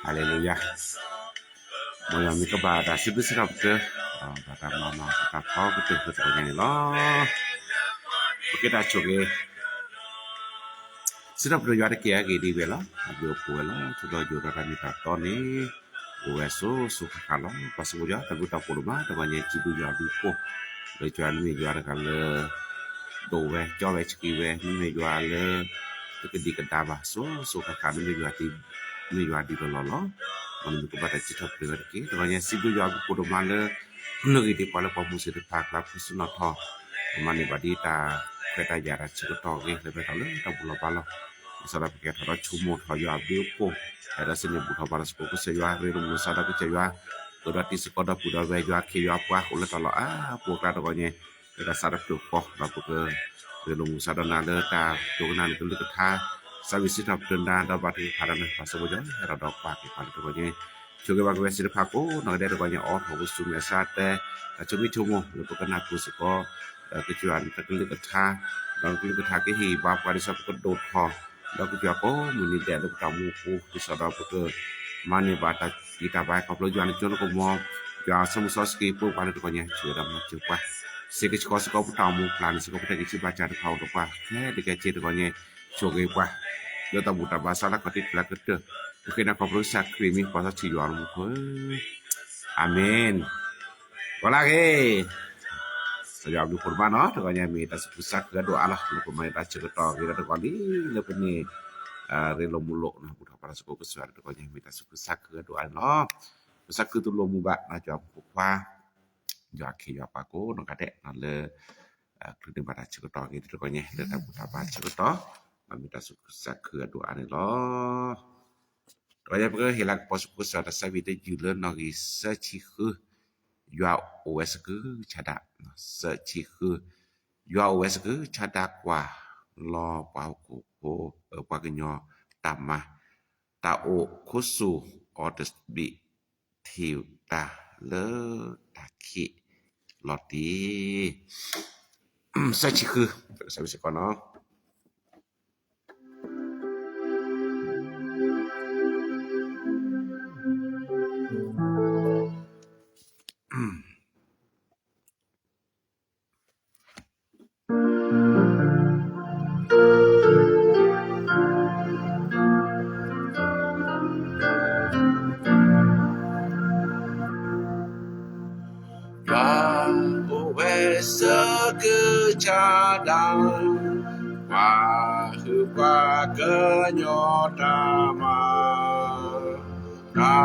Haleluya. Moyo mi ka ba da sibu sirap ke ba ta mama ta phao ke te ke ni lo. Ke da choge sirap ro ya de ke ke di be lo. Ayo ko lo to do yo ra ni ta to ni. O eso su ka lo pas mo ya ta bu ta ko ma ta ba ni chi bu ya bu ko. Le cho ni ya ra ka le do we cho we chi we ni ya le ke di ka ta ba so ka ni ya ti ni ya di lo lo. Mình cũng bắt đầu chỉ thuật được cái rồi nhà sĩ bây giờ cũng được mang lên nơi đi qua là qua mua sẽ được phạt là phụ sự nó thọ mà này bà đi ta phải ta giả là chỉ có to cái rồi phải thảo lớn ta bù lọ ba lọ sau đó cái thảo đó chú một thảo giờ biểu cô hay là xin bù thảo ba là cô có sẽ giờ rồi rồi sau đó cái chơi giờ rồi đó thì sẽ có đó bù đó về giờ khi giờ qua cũng là thảo lọ bù ra được coi nhé rồi là sau đó được phò là bù cái rồi rồi sau đó là đỡ ta chỗนั้นก็เลยท่าService of Tunda da bati parana pasabojo era dok paki pali ko nye choge ba ko sir phako no de ko nye o ho su me sa te chumi chumo lo ko na ku ko ke chuan ta kli ka tha dong kli ka tha ke hi ba pa ri sa ko dot ho lo ko ja ko mu ni de lo ta mu ku ki sa da ko mani ba ta ki ta ba ko lo juan chon ko mo ja samu so ski pu pa ko nye chu da ma chu pa se ke ko ko ta mu plan se ko ta ki ba cha ta ko pa ke de ke che ko nye choge pa yo ta buta basa la katit la kete kena ko prosa krimi pasa ci yo alu ko amen wala ke sajab du kurban no to nya mi ta susah ke doa lah ko mai ta ci to kita to kali le peni re lo mulok na buta para ko ke suar to nya mi ta susah ke doa no susah ke tu lo mu ba na jam ko kwa ya ke ya pa ko no ka de na le ke de ba ta ci to ke to nya le ta buta ba ci to Amita suksa ke doa ni lo. Raya pergi hilang pos ada savite jule nagi search ke yua os ke cadak search ke yua os ke cadak wa lo pa ko pa ke nyo tamah ta o khusu order bi thiu ta le ta ki loti search ke savite kono Cadang Wahupa kenyotama Ka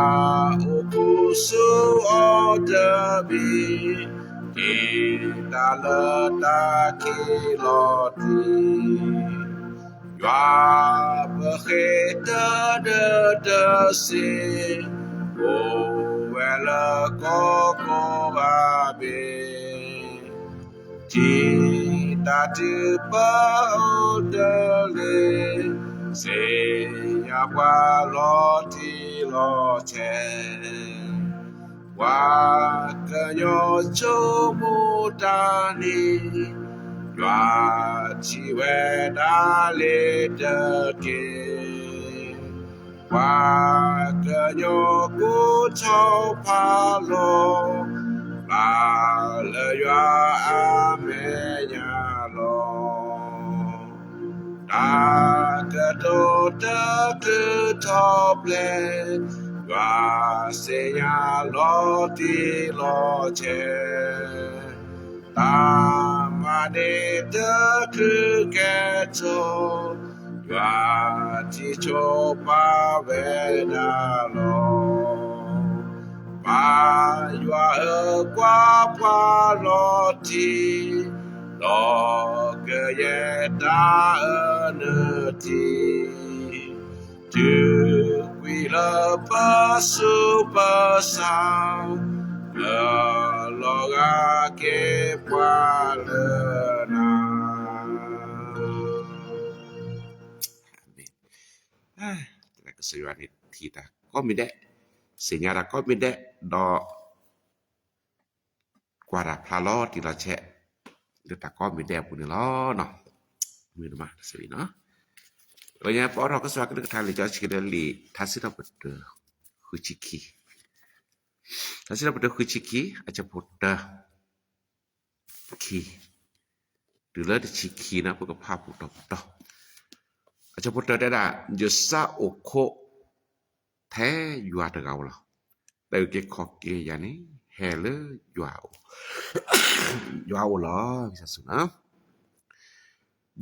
ukusu odebi Kita letaki loti Yua bekhita dedesi Owele koko babi Kita dipodele Siapa loti loche Wakanyo chomutani Yua chiwe dali deke Wakanyo kuchopalo La le yua amenya lo Ta ke do te ke tople Yua senya lo ti lo che ma de de que cho ya chi cho pa ve na lo pa ya qua pa lo ti lo que ye da ne ti tu qui la pa super sound loga ke palena la que se va ni tita komide señara komide do guarda plalo ti la che de ta komide pun lo no mi ma se no Oya por ko sa ka ta le ja chi de li ta si da put huchiki ta si da put huchiki a cha put ki de le chi ki na pu ko pa pu to a cha put da da je sa o ko the yua de gao la de ke ko ke ya ni he le yua la sa su na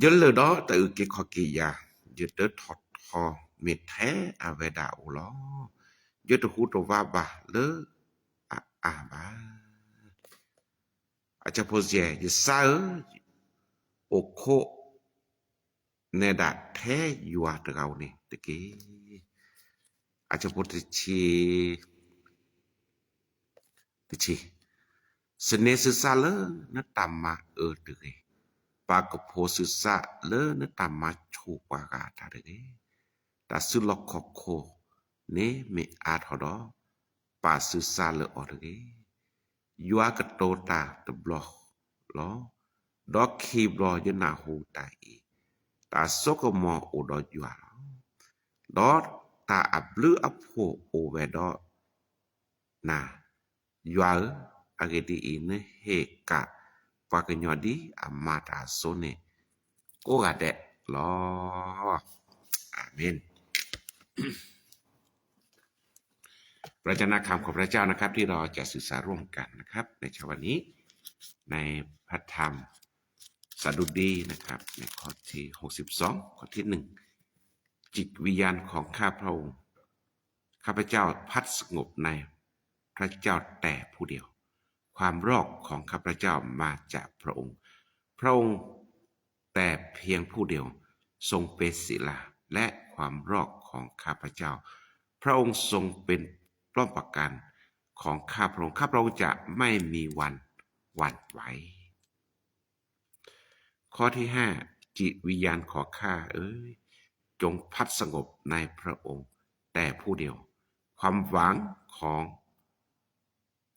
je le đó tự ke ko ke ya je de thot ho me the a ve da o lo je to hu to va ba le a ba a cha po je je sa o ko ne da the yua de gao ni de ke a cha po te chi se ne se sa le na tamma de ke pa ko po se sa le na tamma chu pa ga ta de ke ta su lo ko ko ne me a tho do pa se sa le o de ke yua ka to ta de blo lo do ki blo je na hu ta e ta so ko mo o do yua do ta a blu a po o ve do na yua agedi ine he ka pa ke nyodi amata sone ko ga de loอาเมน พระเจ้าคำของพระเจ้านะครับที่เราจะศึกษาร่วมกันนะครับในเช้าวันนี้ในพระธรรมสดุดีนะครับในข้อที่62ข้อที่1จิตวิญญาณของข้าพระองค์ข้าพเจ้าพักสงบในพระเจ้าแต่ผู้เดียวความรอดของข้าพเจ้ามาจากพระองค์พระองค์แต่เพียงผู้เดียวทรงเป็นศิลาและความรอดของข้าพเจ้าพระองค์ทรงเป็นป้อมปราการของข้าพระองค์ข้าพระองค์จะไม่มีวันหวั่นไหวข้อที่5จิตวิญญาณของข้าจงพักสงบในพระองค์แต่ผู้เดียวความหวังของ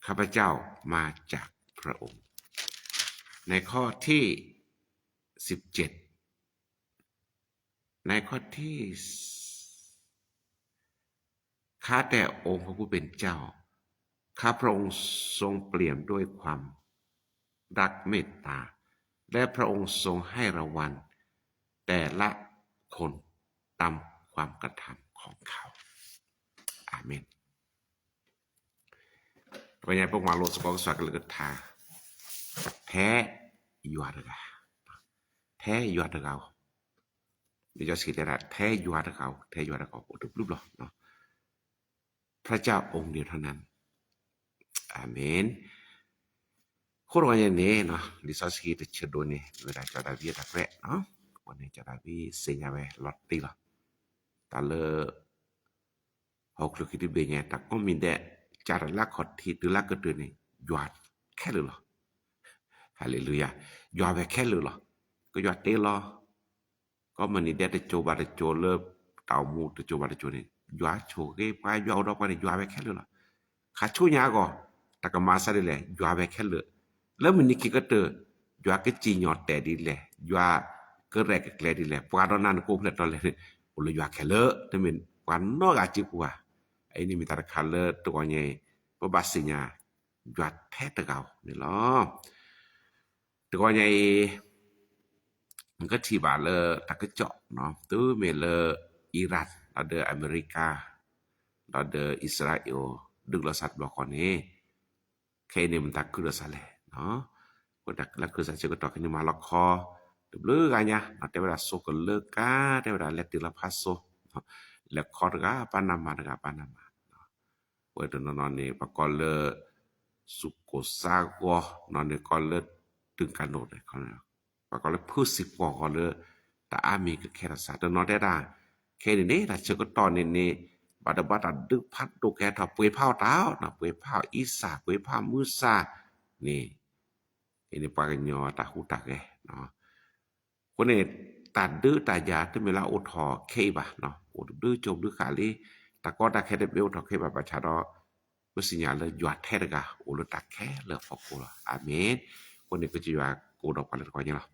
ข้าพเจ้ามาจากพระองค์ในข้อที่17ในข้อที่ข้าแต่องค์พระผู้เป็นเจ้าข้าพระองค์ทรงเปลี่ยนด้วยความรักเมตตาและพระองค์ทรงให้รางวัลแต่ละคนตามความกระทำของเขาอาเมนพระยาพระมาโลสกองสวักเลยทาแท้ยอดกาแท้ยอดกาเดี๋ยวจะสิได้แท้ยอดกาแท้ยอดกาโอ้ทุบรูปเนาะพระเจ้าองค์เดียวเท่านั้นอาเมนโครวันนี้เนาะดิซอสกีจะเชิดโดนนี่เวลาจะได้วิตาแกะเนาะวันนี้จะได้วิเสียไปลอตติละตาเลหกลูกที่เบญตาก็มีแต่จารลักขอที่ตุลักก็ตัวนี้ยอดแค่เลยเหรอฮาเลลูยายอดไปแค่เลยเหรอก็ยอดเตลอก็มันนี่ได้โจบาได้โจเลิบเต่ามูตโจบาได้โจนี่ยอดโชเกไปยอดดอกไปนี่ยอดไปแค่เลยเหรอขาชูญาก็ตะกมาซะได้แหละยอดไปแค่เลยแล้วมันนี่คิดก็เตอยอดก็จียอดแต่ดีแหละยอดก็แรกก็แกลดีแหละปาดนั้นกูเพลตอนเลยโอเลยยอดแค่เลยแต่มันปานนอกอาจิกว่าไอ้นี่มีตาคัลเลอร์ตัวใหญ่บ่บาสิญายอดแท้ตะเกานี่ล่ะตัวใหญ่มันก็ที่บาเลอตะกะเจาะเนาะตื้อเมเลออิรักแล้วเดออเมริกาแล้วเดออิสราเอลดึกละสัตว์บอกก่อนนี้แค่นี้มันตักคือละซะแหละเนาะ คนดักแล้วคือสัจจะก็ต่อขึ้นมาล็อกคอเลือกกันเนี่ยแต่เวลาโซก็เลิกกันแต่เวลาเล็กติละพัสโซแล้วคอร์ก็ปานามาก็ปานามาเว้ยตัวนอนนี่ปะกอลเลสุโกซากอนอนนี่กอลเลตึงกันโนดเลยเขาเนี่ยปะกอลเลพูดสิบกว่ากอลเลแต่อามีก็แค่ละสาตัวนอนได้ด่าแค่นี้แต่เชื่อก็ตอนนี้บัดบัดดึกพัดดูแกถ้าป่วยเผาเท้านะป่วยเผาอีสาป่วยเผามือซานี่ ini pakai nyawa tak hutak no kone tak de tak ya tu mela otho ke ba no o de chom de kali ta ko ta ke de be otho ke ba ba cha do bu signal le ywa the de ga o lo ta ke le fo ko la amen kone ko ji wa ko do pa le ko nya la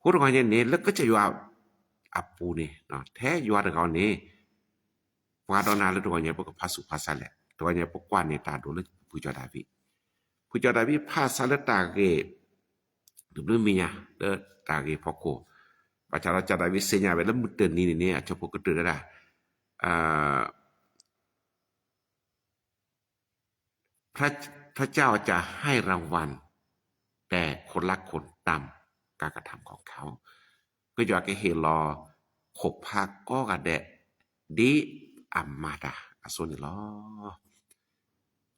ko do nya ne le ko cha ywa apu ni no the ywa de ga ni wa do na le do nya po ko phasu phasa le do nya po kwa ni ta do le pu cha da vi pu cha da vi phasa le ta ke dulu minya de tagi poko pacara cara wisenya be lem den ni aja poko de daพระพระเจ้าจะให้รางวัลแต่คนละคนตามการกระทำของเขาก็อยากให้เฮลอขบภาคก็กระเดะดีอัมมาดาอสุนิลอ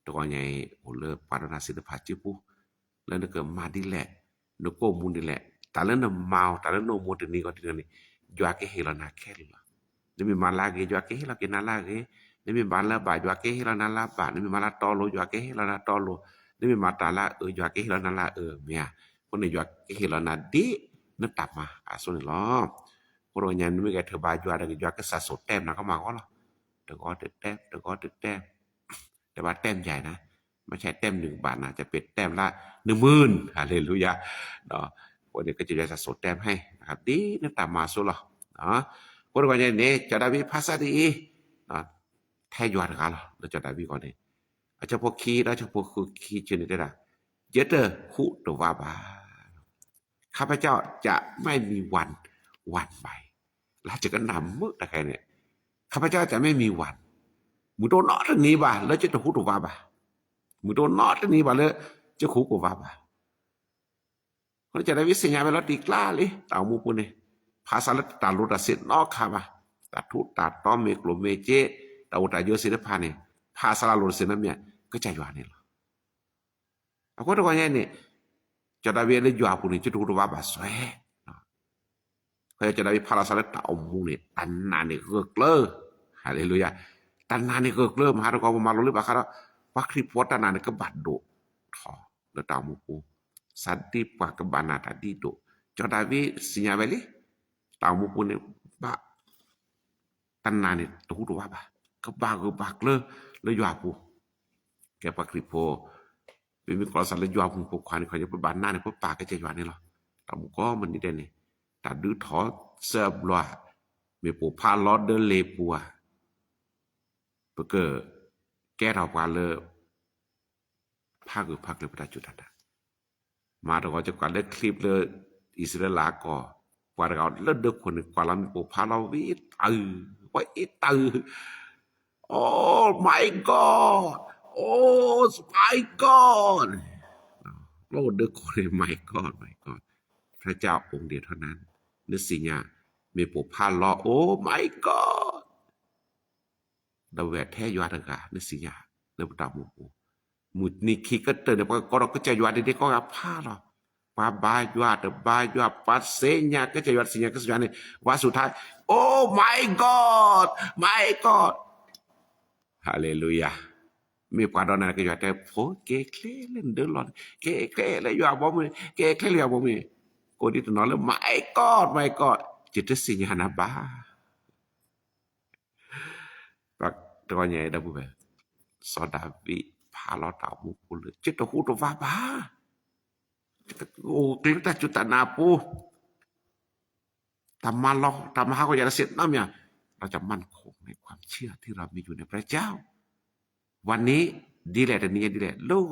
ตัวใหญ่โอเลปารณาศิลปะจิปุแล้วนึกมาดีแหละนึกโกมุนดีแหละแต่แล้วนึกเมาแต่แล้วโนโมดนี่ก็ที่นี่อยากให้เฮลอนาแค่ละนี่มีมาลาเกอยากให้เฮลอเกนาลาเกนี่มีบานละบาอยากให้เฮลอนาลาบานี่มีมาลาตอโลอยากให้เฮลอนาตอโลนี่มีมาตาละอยากให้เฮลอนาลาเมียคนนี้อยากให้เฮลอนาดีนึกตับมาอสุนิลอคนเราเนี่ยนึกแกเธอบาอยากอยากให้สะสมแต้มนะเขามาก็หรอเดี๋ยวก็ติดแต้มเดี๋ยวก็ติดแต้มแต่ว่าแต้มใหญ่นะไม่ใช่แต้ม1 บาทนะจะเป็นแต้มละ10,000ฮาเลลูยาเนาะคนนี้ก็จะได้สะสมแต้มให้นะครับดีนึกตามมาสุดหรอเนาะคนเราเนี่ยจะได้วิภาษาดีเนาะแท้ยอดกันหรอเราจะได้วิก่อนเนี่ยอาจจะพวกคีแล้วจะพวกคือคีชนิดได้ละเยอะเตอคุตัวว่าบาข้าพเจ้าจะไม่มีวันไปเราจะกันนำมือแต่แค่เนี่ยข้าพเจ้าจะไม่มีวันมึงโดนนอตนี้บ่าแล้วจะคุตัวว่าบ่ามึงโดนนอตนี้บ่าแล้วจะคุกว่าบ่าเขาจะได้วิสัยไปแล้วตีกล้าเลยตาวมูปุเนี่ยภาษาละตาลุตาเสร็จนอกค่ะบ่าตาทุตาต้อมเมกลมเมเจตาอุตาเยอะสิทธิ์พาเนี่ยภาษาละลุตเสร็จนั่นเนี่ยก็ใจอยู่อันนี้หรอเอาคนตัวเนี่ยจะได้เวลาอยู่อาปุเนี่ยจะดูตัวว่าบ่าสวยเขาจะได้ภาษาละตาวมูเนี่ยตันนานเนี่ยเกิดเลยฮาเลลูยาตันนานเนี่ยเกิดเลยมหาตัวมาลุลิบะครับว่าคลิปวัฒนาเนี่ยก็บัดโดทอแล้วตาวมูปูsadi pa kebana tadi tu. Coba David sinya beli. Tamu pun ba tanah ni tu tu apa? Kebag le jual pu. Ke pak kripo. Bimi kalau salah jual pun pokok ni kalau je bana ni pun pak ke jual ni lah. Tamu ko men ni den ni. Tak du tho seblah. Me pu pa lo de le pu ah. Porque แกเราว่าเลยภาคเลยประจุดนั้นมาเราจะกว่าเล็กคลิปเลยอิสราเอลก็กว่าเราเลิกเด็กคนกว่าเรามีปุ๊บพาเราวิไว้ตื่นโอ้ my god โอ้ my god เราเด็กคน my god พระเจ้าองค์เดียวเท่านั้นนึกสิญญามีปุ๊บพาเราโอ้ my god ดาวแหวนแท้ยอดกานึกสิญญาเรื่องตามมุดนี่คิดก็เตือนก็เราก็จะยอดเด็กก็รับผ้าเราป้าบายอดปัสเซียก็จะยอดสิ่งก็สุดท้ายว่าสุดท้ายโอ้ my god ฮาเลลูยามีความดอนนั้นก็ยอดแต่โผเกเคเล่นเดินหลอนเกเคเลยยอดบ่มีเกเคเลยบ่มีคนที่ตัวน้อยเลย my god จิตสิ่งหันบ้าปักตัวใหญ่ดับเบิลสอดาวิพาเราตามุกุลจิตหูตัวว่าบ้าโอ้กลิ้งแต่จุดนาปูทำมาเขาอยากเสร็จน้ำเนี่ยเราจะมั่นคงในความเชื่อที่เรามีอยู่ในพระเจ้าวันนี้ดีแหละแต่นี้ดีแหละโลก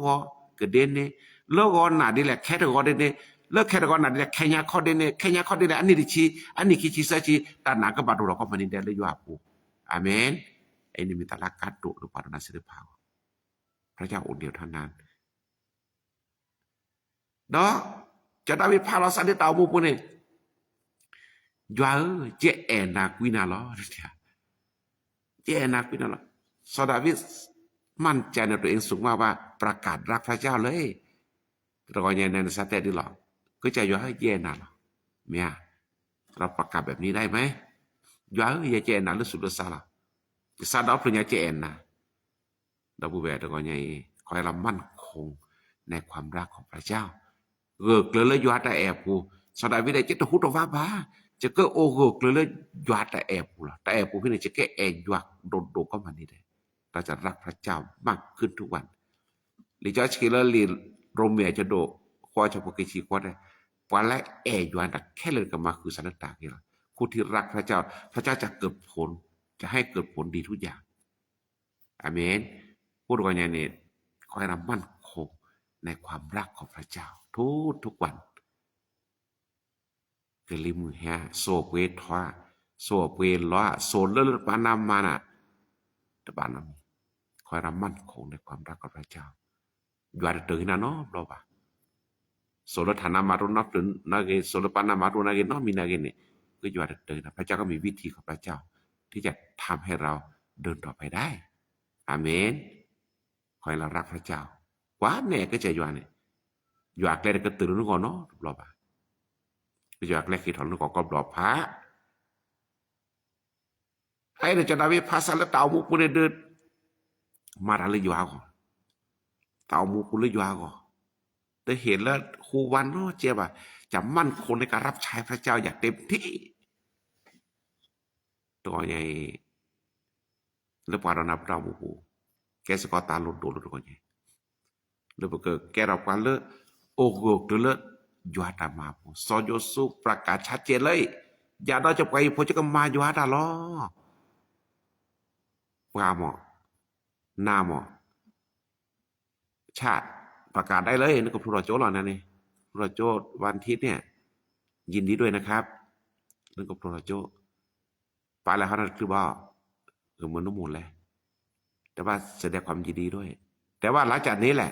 ก็เด่นเนี่ยโลกหนาดีแหละแค่ตัวก็เด่นเนี่ยเลิกแค่ตัวก็หนาดีแหละแค่ยาข้อเด่นเนี่ยแค่ยาข้อเด่นอันนี้ดิชีอันนี้คิดชีเสชีแต่หนาก็บาดูเราก็มันนี่เด่นเลยอยู่อาปูอาเมนไอ้นี่มีตลาดการดุหรือปารานาสิริภาวพระเจ้าองค์เดียวเท่านั้นเนาะ cho David pha lo sa đi tàu mu này doa chế na quy na lo chế na quy na lo so David มั่นใจในตัวเองสูงมากว่าประกาศรักพระเจ้าเลยเราก็ยังในสเตติหรอกก็จะย้อยเย็นน่ะหรอเมียเราประกาศแบบนี้ได้ไหมย้อยเย็นน่ะหรือสุดซาล่ะซาดอฟหรือยังเจนน่ะเราบูเบเราก็ยังคอยเรามั่นคงในความรักของพระเจ้าเกิดเลยย้อยแต่แอบกูสดาวิได้จะต้องหุดว่าบ้าจะก็โอ้เกิดเลยย้อยแต่แอบกูล่ะแต่แอบกูพี่เนี่ยจะแค่แอบย้อยโดดก็มันนี่ได้เราจะรักพระเจ้ามากขึ้นทุกวันหรือจะชิลลีโรเมียจะโดควาจะพกิชีควาได้ปาและแอยวนแต่แค่เลยกับมาคือสันตากี่ละผู้ที่รักพระเจ้าพระเจ้าจะเกิดผลจะให้เกิดผลดีทุกอย่างอาเมนพูดกันอย่างนี้ขอให้เรามั่นคงในความรักของพระเจ้าทุกวันเกลิมือแฮโซเวทว่าโซเวล้อโซเลอร์ปานามานะตบานามีขอให้เรามั่นคงในความรักของพระเจ้าอยู่ada terhina no bloba solo thana maru na pun nage solo pana maru nage no mi nage ni ก็อยู่ada terhina พระเจ้าก็มีวิธีของพระเจ้าที่จะทำให้เราเดินต่อไปได้อาเมนขอให้เรารักพระเจ้ากว่าแน่ก็จะอยู่อันนี้อยู่อักแรกก็ตื่นนึกก่อนเนาะบล็อบก็อยู่อักแรกคิดถอนนึกก่อนก็บล็อบพระไอ้เดี๋ยวจะได้วิภาษาแล้วเต่ามุกมันเดินมาอะไรอยู่อ่ะเต่ามูกุลยวาก็ได้เห็นแล้วครูวันเนาะเจ็บอ่ะจะมั่นคงในการรับใช้พระเจ้าอย่างเต็มที่ตัวใหญ่แล้วพอเรานับเรามูกูแกสกอตาลุดโดดตัวใหญ่แล้วพอเกิดแกเราความเลิศโอ้โหเลิศยวาตามาปูซอโยสุประกาศชัดเจนเลยอย่าเราจะไปพอจะก็มายวาตาล้อปลาหมอหน้าหมอชาติประกาศได้เลยนึกกับพระโจหรอนะนี่พระโจวันทิศเนี่ยยินดีด้วยนะครับนึกกับพระโจไปแล้วเขาคือว่าเหมือนนุ่มมูลเลยแต่ว่าแสดงความยินดีด้วยแต่ว่าหลังจากนี้แหละ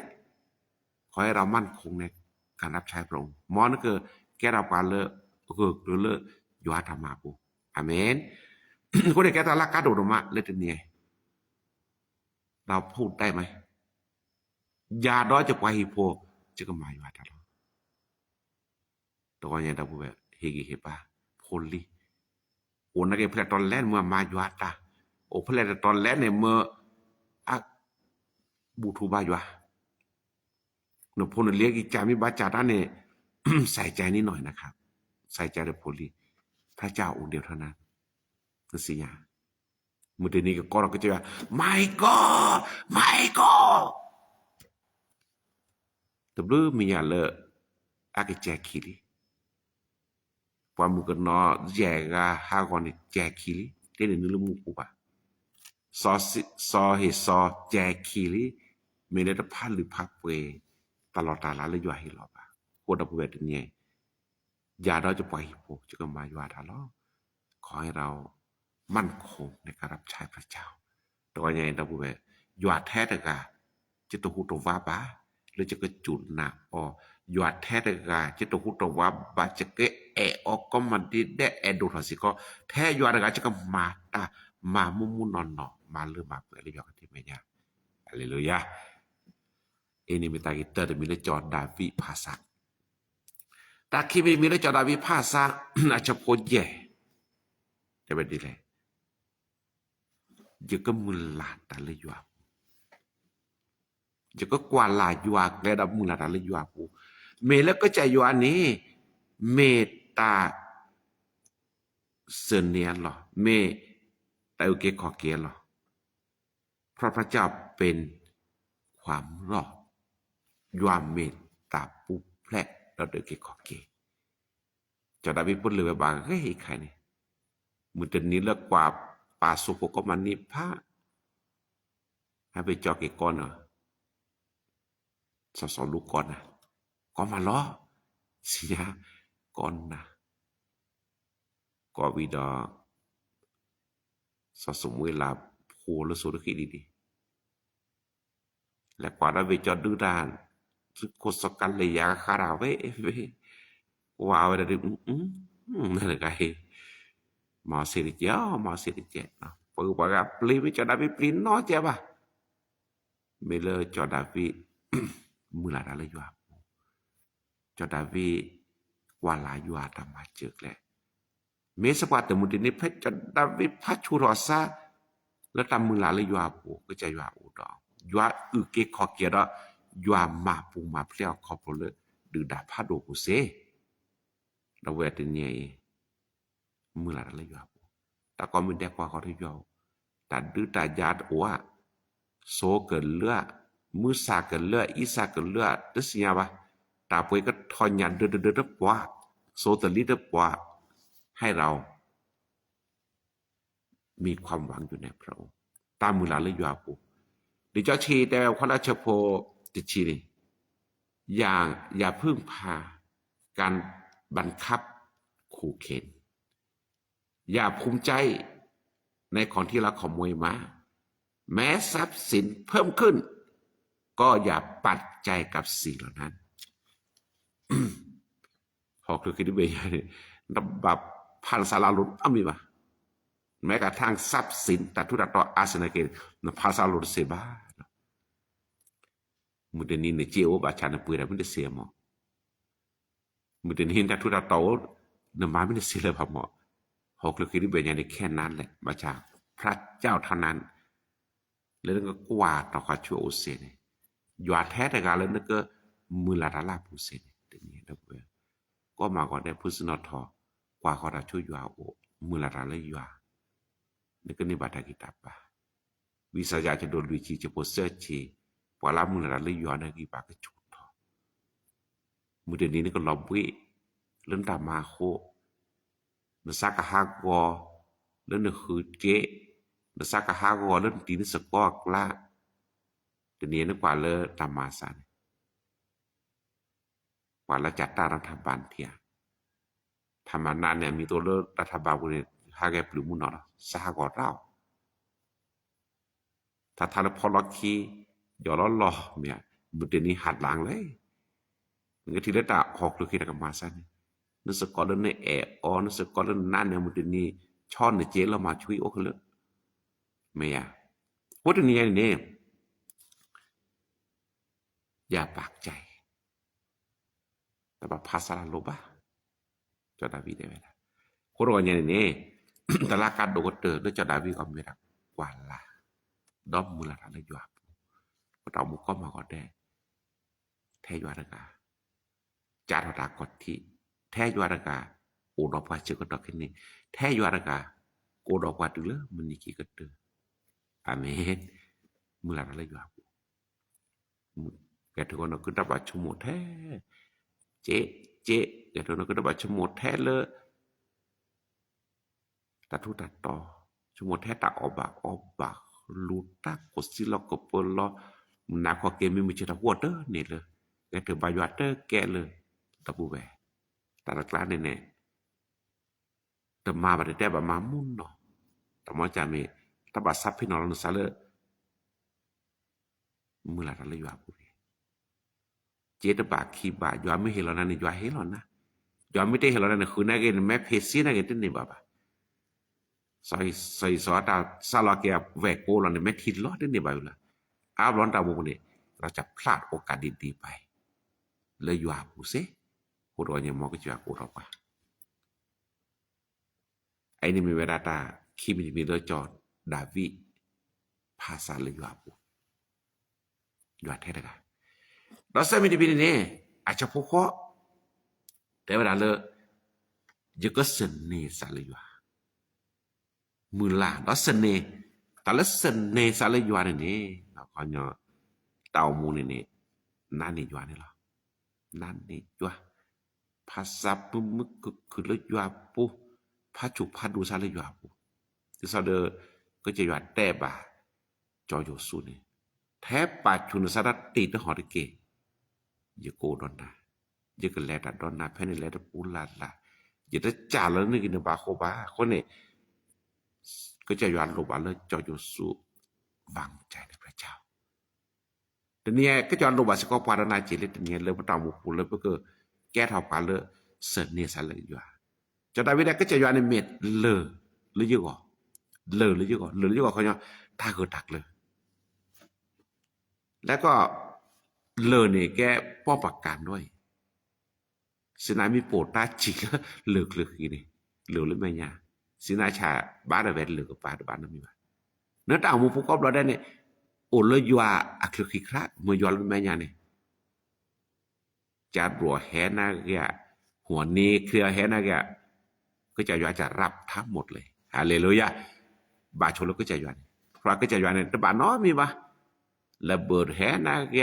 ขอให้เรามั่นคงในการรับใช้พระองค์มอนั่นคือแก่เราการเลอะหรือเลอะอยู่อาธรรมาปูอาเมนคนเด็กแกตาลักกาโดดมาเลยทีนี้เราพูดได้ไหมยาดอจะไปฮิโปจะก็มาอยู่อาตลอดตัวนี้เราพูดแบบเฮกิเฮปาพลีโอ้นักเก็ตเพลตอนแรกเมื่อมาอยู่อาตาโอ้เพลตตอนแรกเนี่ยเมื่ออะบูทูบาอยู่อะหนูพูดเรียกอีจามิบาจาด้านเนี่ยใส่ใจนิดหน่อยนะครับใส่ใจในพลีพระเจ้าองค์เดียวเท่านั้นคือสิยาเมื่อเดือนนี้ก็เราก็จะว่าไม่ก็แต่เรื่องมีอย่างเลอะอากิแจคิลิพอมุกันนอแจกหาก่อนแจคิลิเดี๋ยวนี้ลืมมุกูปะซอเฮซอแจคิลิไม่ได้พันหรือพักเวตลอดตาลาเลยอยู่ให้หรอกปะโคตรบุเวตเนี่ยยาเราจะปล่อยพวกจะก็มาอยู่อาทาล้อขอให้เรามั่นคงในการรับใช้พระเจ้าตัวใหญ่เราบุเวอยู่อาแท้แต่กาจะตัวหูตัวว่าบ้าหรือจะกระจุนหนักอ๋อยอดแท้แต่กาจะตัวหูตัวว่าบาจะเกะออกก็มันดีได้ดูถอดสิก็แท้ยอดแต่กาจะก็มาตามามุ่นนอนมาเรื่องมาเปิดเลยยอดที่ไม่ยากอะไรเลยยะini minta kita demi lecor Davidภาษาแต่คิดไม่มีเlecor David ภาษาอาจจะโคเย่แต่แบบนี้เลยจะก็มุลาตาเลยอยู่จะก็กว่าลาอยู่แกดับมุลาตาเลยอยู่ปูเมแล้วก็จะอยู่อันนี้เมตตาเสนียนหรอเมแต่โอเคขอเกลหรอเพราะพระเจ้าเป็นความรอดยามเมตตาปุแพร่เราเดือดเกขอเกจะได้ไปพูดเลยว่าบางเฮ้ยใครเนี่ยมือเดินนี้เลิกกว่าป่าสุโขก็มันนิพะให้ไปจอเกก่อนเหรอสอนลูกก่อนนะก็มาล้อเสียก่อนนะก็วิดาสมเวลาโหแล้วสุดที่ดีและกว่าเราไปจอดดูด้านสุดโคสกันเลยยาคาราเว ว้าวเลยนั่นแหละไงมาเสียเจ้ามาเสียเจ้าเนาะปึกปากปลีวิจารณ์วิปลีน้อยเจ้าป่ะไม่เลยจอดาวิมือละอะไรอยู่อ่ะจอดาวิว่าลาอยู่อาตมาเจอแหละเมสปาตมุดินิเพชจอดาวิพัชชุรสาแล้วตามมือละอะไรอยู่อ่ะปูก็จะอยู่อ่ะอุดรอยู่อ่ะเกขอเกียร์อยู่อ่ะมาปูมาเพลียวขอบเลยดูดาพัดโดกุเซเราเวทเนี่ยมือละอะไรอยู่อ่ะแต่ก็ไม่ได้กว่าเขาที่อยู่แต่ดื้อแต่ยาดว่าโซเกินเลือมือสาเกินเลืออีสาเกินเลือตั้งสิ่งป่ะตาป่วยก็ทอนยันเดือดป่าโซตลิดป่าให้เรามีความหวังอยู่ในพระองค์ตามมือหลานเลยอยู่อาปูดิจอชีแต่คนราชโพติชีนี่อย่าพึ่งพาการบังคับขู่เข็นอย่าภูมิใจในของที่เราขโมยมาแม้ทรัพย์สินเพิ่มขึ้นก็อย่าปัดใจกับสิ่งเหล่านั้นพอคือคิดไปนับบับพันสาราลุนมีปะแม้กระทั่งทรัพย์สินแต่ทุกต่ออาสนะเกณฑ์นพันสาราลุนเสบามุดนี้เนี่ยเจ้าบาชานะปุยเราไม่ได้เสียหมอมุดนี้แต่ทุกต่อเนื้อมาไม่ได้เสียเลยพอหมอพอคือคิดไปอย่างนี้แค่นั้นแหละบาชาพระเจ้าเท่านั้นแล้วก็กวาดต่อความชั่วโอเซนอยู่อาแท้แต่การแล้วนึกก็มือละลาปูเซนเดี๋ยวนี้นะเพื่อนก็มาก่อนได้พุทธนอทอกว่าเขาจะช่วยอยู่อาโอมือละเลยอยู่อานึกก็นี่บาตากิตาปะวิสัยจะโดนวิจิจะโพสเซอร์ชีพอละมือละเลยอยู่อานึกอีปากก็จุดทอมือเดี๋ยวนี้นึกก็ลอบวิเรื่องตามมาโคนึกสักหากวอเรื่องนึกคือเจ๊นึกสักหากวอเรื่องตีนึกสกอกละเดี๋ยวนี้นึกว่าเลยตามมาสันว่าเราจัดตั้งรัฐบาลเทียทำมานานเนี่ยมีตัวเลือกรัฐบาลคนนี้หาแกปลุกมุนเนาะสหกรณ์เราถ้าทานพอล็อกคีย่อล้อล้อเนี่ยบุตรนี้หัดหลังเลยมันก็ทีละตาหอกหรือคิดกับมาสันนึกสกอตเนี่ยนึกสกอตนั่นเนี่ยบุตรนี้ช่อนเนี่ยเจ๊เรามาช่วยโอ้เขาเลยไม่อะวัดนี้เนี่ยอย่าปากใจแต่ว่าภาษาโลบะจอดาวีได้ไหมล่ะคนเราเนี่ยเนี่ยแต่ละการดูก็เจอแล้วจอดาวีก็ไม่รับกว่าละดอมมูลฐานเลยอยู่ก็ต้องมุกก็มาก่อนได้แท้ยวารกาจารตากฏที่แท้ยวารกาโอดอกว่าเจอก็ดอกแค่นี้แท้ยวารกาโอดอกว่าดูเลยมันนี่กี่ก็เจออาเมนมูลฐานเลยอยู่แกทุกคนก็ดับบัตรชมแท้เจ๊แกทุกคนก็ดับบัตรชมแท้เลยตัดทุตัดต่อชมแท้ตัดออกบากลูตักกดสิลอกบเปิลล้อมันนักข้อเกมไม่มีเจตหัวเด้อเนี่ยเลยแกถือบายวัดเด้อแกเลยตะบูแหวตาละกล้าเนี่ยแต่มาบัดแต่แบบมามุ่นเนาะแต่มาจามีตะบัดซับพี่น้องเราซะเลยมือละอะไรอยู่อ่ะปุ๊บเจตบาคีบายอมไม่เห็นเรานั่นนี่ยอมเห็นเรานะยอมไม่ได้เห็นเรานั่นคือนั่นเองแม้เพศซีนั่นเองที่นี่บ้าใส่สอตาซาลาเกียแวกโกเราเนี่ยไม่ทิดล้อที่นี่บ้าอยู่ละอาบร้อนตาบุกเนี่ยเราจะพลาดโอกาสดีๆไปเลยอยู่อาบุเซ่คนเราเนี่ยมองก็จะกูเราว่าไอ้นี่มีเวลาตาคีมีเลือจอดดาวิภาษาเลยอยู่อาบุอยู่อาแท้เลยกันเราเสไม่ได้เป็นเนี่ยอาจจะพกข้อแต่เวลาเลยจะก็เสน่ห์สาเลยอยู่มือลาเราเสน่ห์แต่ละเสน่ห์สาเลยอยู่เนี่ยเราก็เนาะเต่ามูเนี่ยนั่นนี่อยู่เนี่ยหรอนั่นนี่อยู่ภาษาปุ๊มึกคือเลยอยู่ปุ๊พระจุพระดูสาเลยอยู่ปุ๊ที่สุดก็จะอยู่แต่บ่าจออยู่สุนี่แทบปัจจุบันสารติดหอดเกยอย่าโกดอนนะอย่ากันแลดัดดอนนะเพนแลดัดปูลาละอย่าได้จ่าแล้วนึกอินบาโคบาคนนี้ก็จะย้อนลบมาเลยจออยู่สุวางใจในพระเจ้าแต่เนี่ยก็ย้อนลบมาสกอปารานาจิเลตเนี่ยเลยพระตามุกุเลยเพื่อแก้ทำการเลย เสนียสันเลยอยู่จนดาวิดก็จะอยู่ในเม็ดเลอหรือยี่ก่อเลอหรือยี่ก่อเลอหรือยี่ก่อเขาเนี่ยถ้าเกิดตักเลยแล้วก็เลอเนี่ยแกป้อปากการด้วยสินามีโปรดตาจิกเหลือกเหลือกอีนี่เหลือหรือไม่เนี่ยสินาชาบ้านเวทเหลือกกับบ้านนั้นมีว่าเนื้อตาหมูผู้กอบเราได้เนี่ยโอ้เลยอยู่อักขระขี้คระเมื่อยอลหรือไม่เนี่ยเนี่ยจะรัวแหนาแกหัวนี้เครือแหนาแกก็จะอยู่จะรับทั้งหมดเลยฮาเลลูยาบาชนก็จะอยู่เพราะก็จะอยู่เนี่ยแต่บ้านน้อยมีปะระเบิดแหนาแก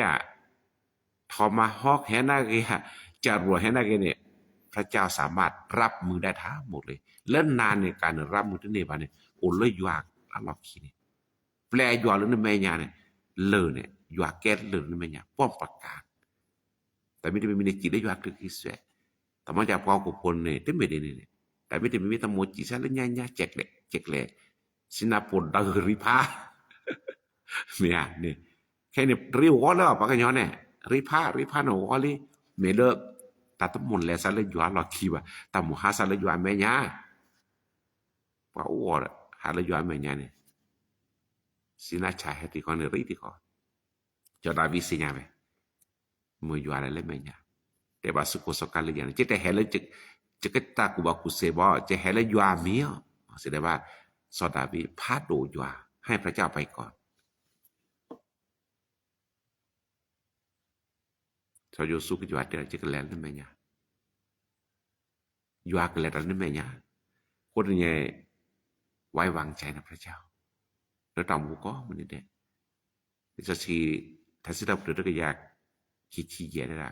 ทอมาฮอกแหนาแกจะรัวแหนาแกเนี่ยพระเจ้าสามารถรับมือได้ทั้งหมดเลยและนานในการรับมือที่นี่บ้านเนี่ยโอ้เลยอยู่อัลลอฮ์คีนี่แปลอยู่หรือในแม่ยาเนี่ยเลยเนี่ยอยู่แก่เลยในแม่ยาป้อมประกาศแต่ไม่ได้มีในจิตได้อยู่คือคิดเสียแต่มันจะพอกับคนเนี่ยที่ไม่ได้เนี่ยแต่ไม่ได้มีตะโมจิซะแล้วญ่ๆเจ็กเลยสินาปนดาวริพาเนี่ยนี่แค่นี้ริวก็แล้วปากกันย้อนเนี่ยริพาหนูก็เลยเมเลิกแต่ต้องมุนแล้วซะเลยอยู่หลอกคีว่าแต่หมู่ฮาซะเลยอยู่แม่ยาว่าอ้วนหาเลยอยู่แม่ยาเนี่ยสินาชายให้ตีก่อนเนี่ยริตีก่อนจะได้วิสิญญาไหมมืออยู่อะไรเลยแม่ยาแต่ว่าสุขสกัลเลยอย่างนี้จะเห็นเลยจะก็ตากูบอกกูเสบอจะเห็นเลยอยู่เมียแสดงว่าสอดาวิพาดโดอยู่ให้พระเจ้าไปก่อนชาวโยสุก็อยู่เดี๋ยวจะกันแล้วนั่นแม่ยาอยู่กันแล้วนั่นแม่ยาคนเนี่ยไว้วางใจในพระเจ้าแล้วตามบุก็มันนี่เด็กจะชีทัศน์เราเดือดก็อยากขี้เกียจได้ละ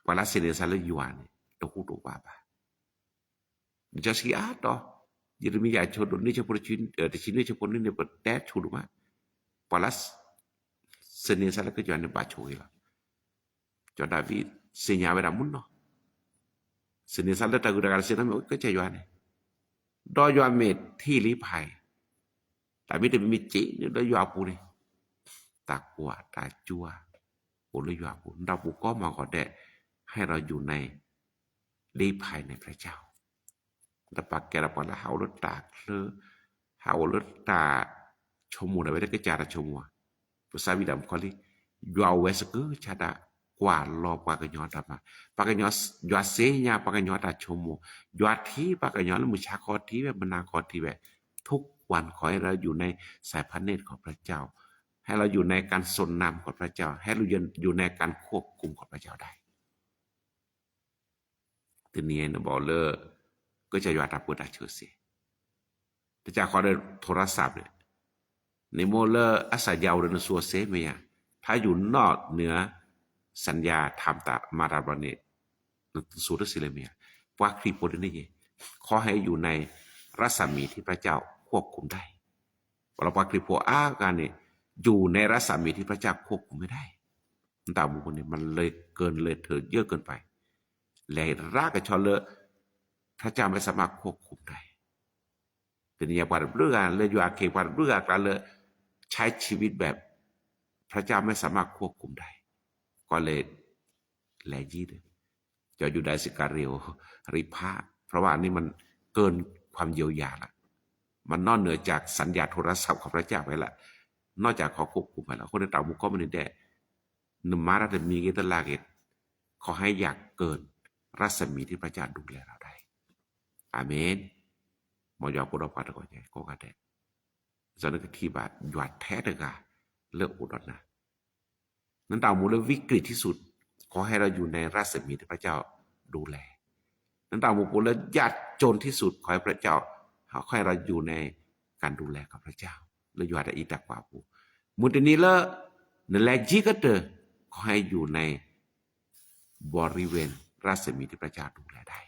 ว่าละเสด็จสารยวนตัวคู่ตัวบ้าบ้าจะชีต่อยิ่งมีอยากชดนี่จะพูดชิ้นแต่ชิ้นนี้จะพูดนี่เนี่ยเปิดแดดชูดูมาว่าละเสด็จสารก็ยวนในบ้าช่วยละจนดาวิเสียเวลามุนเนาะเสด็จสารตะกุดการเสียนั้นก็จะยวนเนี่ยดอยวนเมทที่ลีภัยแต่ไม่ได้มีจีเนี่ยดอยวนปูเนี่ยตากวัวตาจัวโอ้เลยยวนปูเราปูก็มาก่อนได้ให้เราอยู่ในลีภัยในพระเจ้าแต่ปากแกเราพอละหาวรถตากเลยหาวรถตาชมูนะไม่ได้ก็จาระชมัวภาษาวิดามคอลียาวเวสก็ชาดากว่าลอปากกันยอดมาปากกันยอดยอดเสียปากกันยอดตาชมูยอดที่ปากกันยอดแล้วมุชาคอที่แบบบรรณาคอที่แบบทุกวันขอให้เราอยู่ในสายพันธุ์เนตรของพระเจ้าให้เราอยู่ในการทรงนำของพระเจ้าให้เราอยู่ในการควบคุมของพระเจ้าได้ทีนี้นะบอกเลยก็จะยอดรับผู้ได้เชื่อสิแต่จากขอได้โทรศัพท์เนี่ยในโมเลอร์อาศัยยาวเรื่องส่วนเซเมียถ้าอยู่นอกเหนือสัญญาทำตามาราบานีสุรศิลเมียว่าครีโปรดนี่ขอให้อยู่ในรัศมีที่พระเจ้าควบคุมได้เราว่าครีโปอาการเนี่ยอยู่ในรัศมีที่พระเจ้าควบคุมไม่ได้ตามบุคคลเนี่ยมันเลยเกินเลยเถิดเยอะเกินไปเลยรากกับชอเลพระเจ้าไม่สามารถควบคุมได้แต่เนี่ยปาร์บเรื่องเลยอยู่อาเขปาร์บเรื่องการเลยใช้ชีวิตแบบพระเจ้าไม่สามารถควบคุมได้ก็เลยแลยี่เลยจะอยู่ได้สิการเรียวริพาเพราะว่านี่มันเกินความเยียวยาละมันนอกเหนือจากสัญญาโทรศัพท์ของพระเจ้าไปละนอกจากเขาควบคุมไปแล้วคนในต่างมุกก็มันได้นมาราเดมีเกตลาเกตขอให้อยากเกินรัศมีที่พระเจ้าดูแลเราได้อาเมนมอยอกุดอปัตก่อนไงก็กระเดสนกที่บาดหยาดแท้เด็กาเลิกอุดรนะนั้นต่างมูลวิกฤตที่สุดขอให้เราอยู่ในรัศมีที่พระเจ้าดูแลนั้นต่างมูลและยากจนที่สุดขอให้พระเจ้าขอให้เราอยู่ในการดูแลของพระเจ้าและอยู่ในอิตาควาปูมุตนี้ละนั่นแหละจีก็เตอขอให้อยู่ในบริเวณรัศมีที่พระเจ้าดูแลได้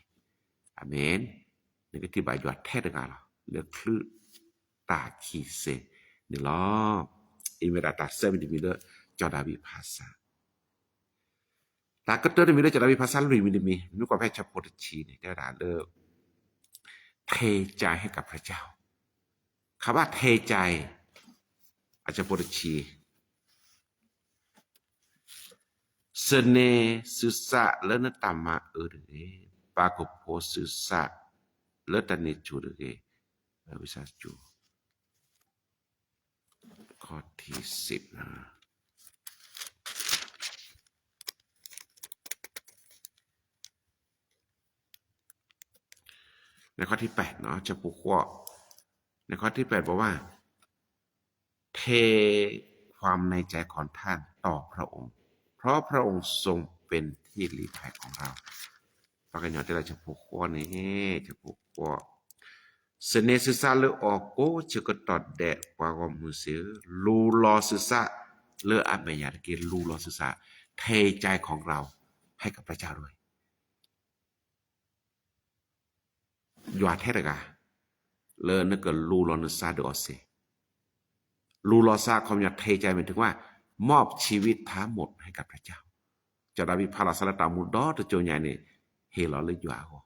อาเมนนี่ก็ที่บายหยาดแท้เด็กาเลือกคลื่นตาขีเซนี่ล้ออิเมราตาเซมิดิมิเลจอดาวิภาษาตาก็เตอร์ดิมิเลจอดาวิภาษาลุยมิดิมีนุกว่าแพทย์ชโพตชีเนี่ยได้ด่าเลิกเทใจให้กับพระเจ้าคำว่าเทใจอาจจะโพตชี เสเนสุสะเลนตามาเดปากโพสุสะเลตันเนจูเดวิสาจูข้อที่10นะในข้อที่8เนาะจะปูข้อในข้อที่8บอกว่าเทความในใจของท่านต่อพระองค์เพราะพระองค์ทรงเป็นที่ลี้ภัยของเราปากกันยอที่เราจะปูข้อนี้จะปูข้อเสเนศึกษาเลออกโกจะก็ตอดแดดปากมือเสียลูลอศึกษาเลออาเมยาตะเกียลูลอศึกษาเทใจของเราให้กับพระเจ้าด้วยยอดเทระกาเลอนึกกับลูลอนึกซาเดอเซลูลอซาความอยากเทใจหมายถึงว่ามอบชีวิตทั้งหมดให้กับพระเจ้าจะได้วิพาราสละตามุดดอตโจญใหญ่เนี่ยเฮลอเลยอยู่อ่ะ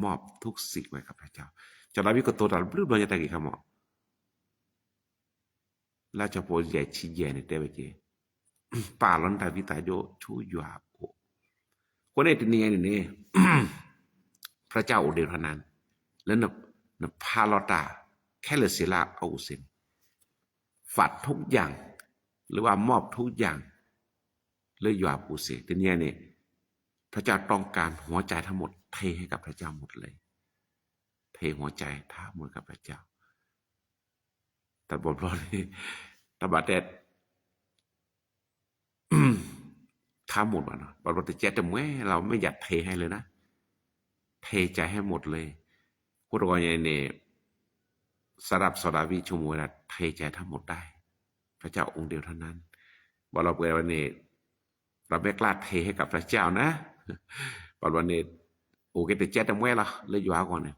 มอบทุกสิ่งไว้กับพระเจ้าจะได้วิกตัวดับลื้อบางอย่างตะกี้คำว่าแล้วจะพูดใหญ่ชี้ใหญ่เนี่ยเดี๋ยวไปเจป่าลันทาวิตาโยชูอยู่อ่ะคนนี้ที่นี่เนี่ยพระเจ้าอุเดชนั้นแล้วนับพาลอตาแค่เลสิลาเอาเซนฝัดทุกอย่างหรือว่ามอบทุกอย่างเลยอยู่อาปูเสทีนี้เนี่ยพระเจ้าต้องการหัวใจทั้งหมดเทให้กับพระเจ้าหมดเลยเทหัวใจทั้งหมดกับพระเจ้าแต่บทเพลงนี้ตบาเด็ดทั้งหมดวะเนาะบทแต่เจ๊แต่เมื่อเราไม่อยากเทให้เลยนะเทใจให้หมดเลยพูดว่าไงเนี่ยสำหรับสดาวิชมวยนะเทใจทั้งหมดได้พระเจ้าองค์เดียวเท่านั้นบอกเราเปิดวันนี้เราไม่กล้าเทให้กับพระเจ้านะบอกวันนี้โอ้แกแต่เจ๊แต่เมื่อเราเลยอยู่ก่อนเนี่ย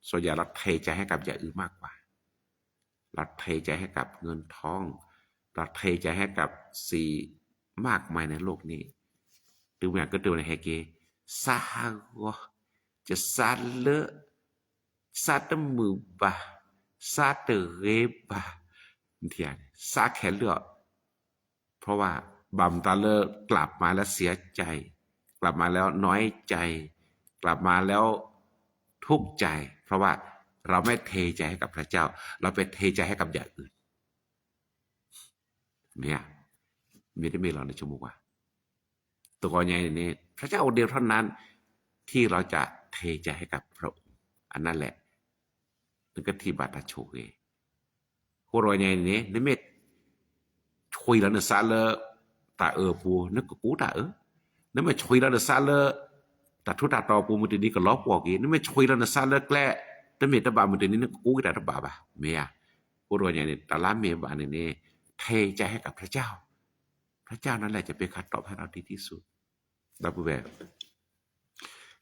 ส่วนใหญ่เราเทใจให้กับอย่างอื่นมากกว่าเราเทใจให้กับเงินทองเราเทใจให้กับสิ่งมากมายในโลกนี้ดูอย่างก็ดูในเฮเกซาฮาวจะซาเลซาตมือบาซาเตเรบาเทียนซาแค่เลือกเพราะว่าบัมตาเลกลับมาแล้วเสียใจกลับมาแล้วน้อยใจกลับมาแล้วทุกข์ใจเพราะว่าเราไม่เทใจให้กับพระเจ้าเราไปเทใจให้กับอย่างอื่นเนี่ยมีได้ไม่เราในชั่วโมงว่าตัวก่อนใหญ่นี้พระเจ้าเดียวเท่านั้นที่เราจะเทใจให้กับพระองค์อันนั้นแหละนึกก็ที่บาตาโชเกหัวรอยใหญ่นี้นี่ไม่ช่วยเราเนี่ยซาเลตาปูนึกก็กูตานี่ไม่ช่วยเราเนี่ยซาเลแต่ทุกตาต่อปูมันดีก็ล้อปอกอีนี่ไม่ช่วยเราเนี่ยซาเลแกล้แต่เมตตาบามันดีนี่นึกกูแต่ตาบาบะเมียหัวรอยใหญ่เนี่ยตาล้าเมียบานี่เทใจให้กับพระเจ้าพระเจ้านั่นแหละจะเป็นคัดตอบให้เราดีที่สุดดับเบิล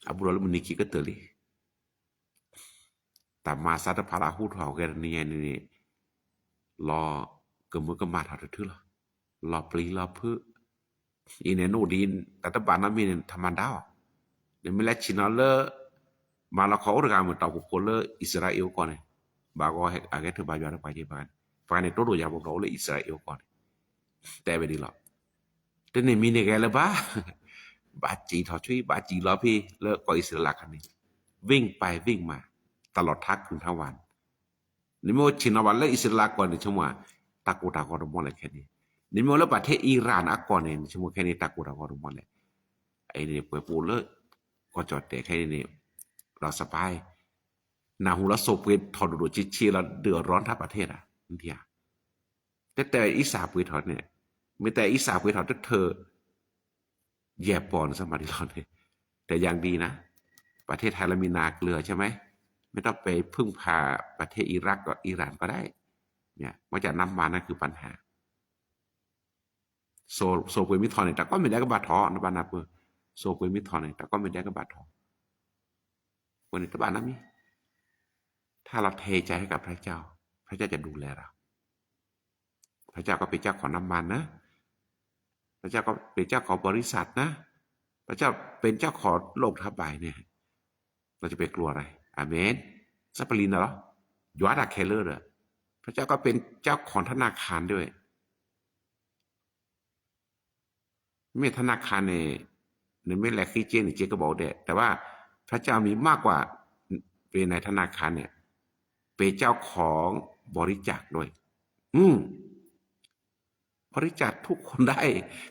Abu lalu menikah ke teli. Tak masa ada para hut hau ke ni lo kemu kemat hatu tu lah. Lo peli lo pu. Ini no din tata bana min thamandao. Ni mila China le malah kau orang kamu tahu kau le Israel kau ni. Bago agak tu baju ada pakai bahan. Pakai ni todo ya bago le Israel kau ni. Tapi di lo. Tapi ni mini ke le bah. บาจีถอช่วยบาจีล้อพี่เลิกก็อิสระคันนี้วิ่งไปวิ่งมาตลอดทักคืนทั้งวันนี่มันชินวันแล้วอิสระก่อนในชั่วโมงตะกูตะกอรมอลเลยแค่นี้นี่มันแล้วประเทศอิหร่านอ่ะก่อนในชั่วโมงแค่นี้ตะกูตะกอรมอลเลยไอ้นี่เปิดปูเลิกก็จอดแต่แค่นี้เราสบายนาหูแล้วโซเปถอดดูชิแล้วเดือดร้อนทั้งประเทศอ่ะนี่ทีอ่ะแต่อิสาปุยถอดเนี่ยไม่แต่อิสาปุยถอดเธอแย่ปอนสมัยเราเนี่ยแต่อย่างดีนะประเทศไทยเรามีนาเกลือใช่ไหมไม่ต้องไปพึ่งพาประเทศอิรักกับอิหร่านก็ได้เนี่ยมาจากน้ำมันนั่นคือปัญหาโซเปมิทอนเนี่ยแต่ก็ไม่ได้กับบาทอนะบ้านนาเปอร์โซเปมิทอนเนี่ยแต่ก็ไม่ได้กับบาทอวันนี้ตบ้านนั้นมีถ้าเราเทใจให้กับพระเจ้าพระเจ้าจะดูแลเราพระเจ้าก็เป็นเจ้าของน้ำมันนะพระเจ้าก็เป็นเจ้าของบริษัทนะพระเจ้าเป็นเจ้าของโลกทั้งใบเนี่ยเราจะไปกลัวอะไรอาเมนซัปปลินเหรอยอดาเคเลอร์เหรอพระเจ้าก็เป็นเจ้าของธนาคารด้วย เมธนาคารในเมแลคริสเตียนนี่เจก็บอกได้แต่ว่าพระเจ้ามีมากกว่าเป็นในธนาคารเนี่ยเป็นเจ้าของบริจาคด้วยบริจาคทุกคนได้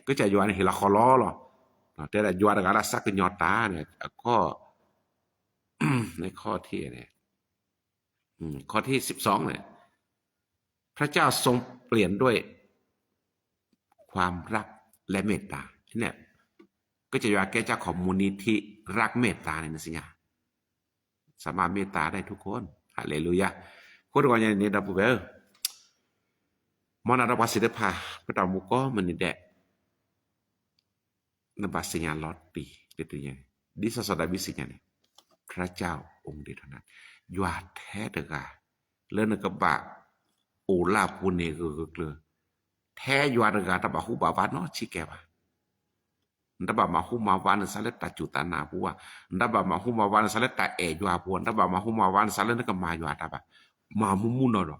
ก็จะอยู่ในเฮลาคอลอหรอแต่ละอยู่ในการสักญอตาเนี่ยก็ในข้อที่เนี่ยข้อที่12เนี่ยพระเจ้าทรงเปลี่ยนด้วยความรักและเมตตาเนี่ยก็จะอยู่แก่เจ้าของมูลนิธิรักเมตตาในสิญญาสามารถเมตตาได้ทุกคนฮาเลลูยาคนว่าอย่างนี้ดับเบลมอนารวาสิเดพาพระตามุก็มันนี่แดนบาสิญญาลอตตีเดตัวอย่างดิสสดาบิสิญญาเนี่ยพระเจ้าองค์เดียวเท่านั้นยาแท้เดกาแล้วนกบะโอลาพูเนกกเลยแท้ยาเดกาตะบะฮูบาวานอชิแกวาndaba mahuma wana sale ta jutana buwa ndaba mahuma wana sale ta ejwa buwa ndaba mahuma wana sale ne ka ma ywa ta ba ma mumu no do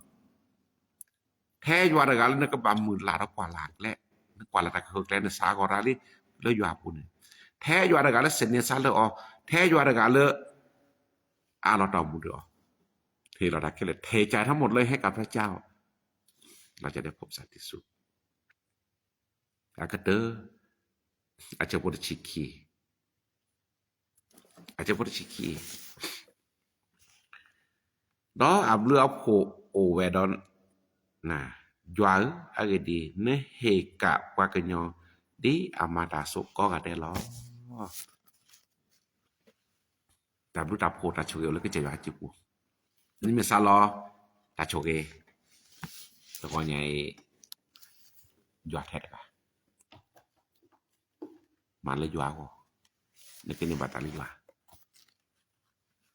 the ywa da gal ne ka ba mu la da kwa la le kwa la ta ko le ne sa ko ra li le ywa bu ne the ywa da gal le sen ne sa le o the ywa da gal le a lo ta bu do ที่เราได้แค่เทใจทั้งหมดเลยให้กับพระเจ้าเราจะได้พบสันติสุขอากาเตออาจจะบ่ได้ชิคีđó áp lừa o về đó nè doa age đi ne he ka qua cái nhỏ đi amada so có cả đây lo ta bu ta po ta chue le cái chơi chi pu ni me sa lo ta chue ta ko nhai doa thét ba mà lấy doa ko ni cái ni ba ta lấy doa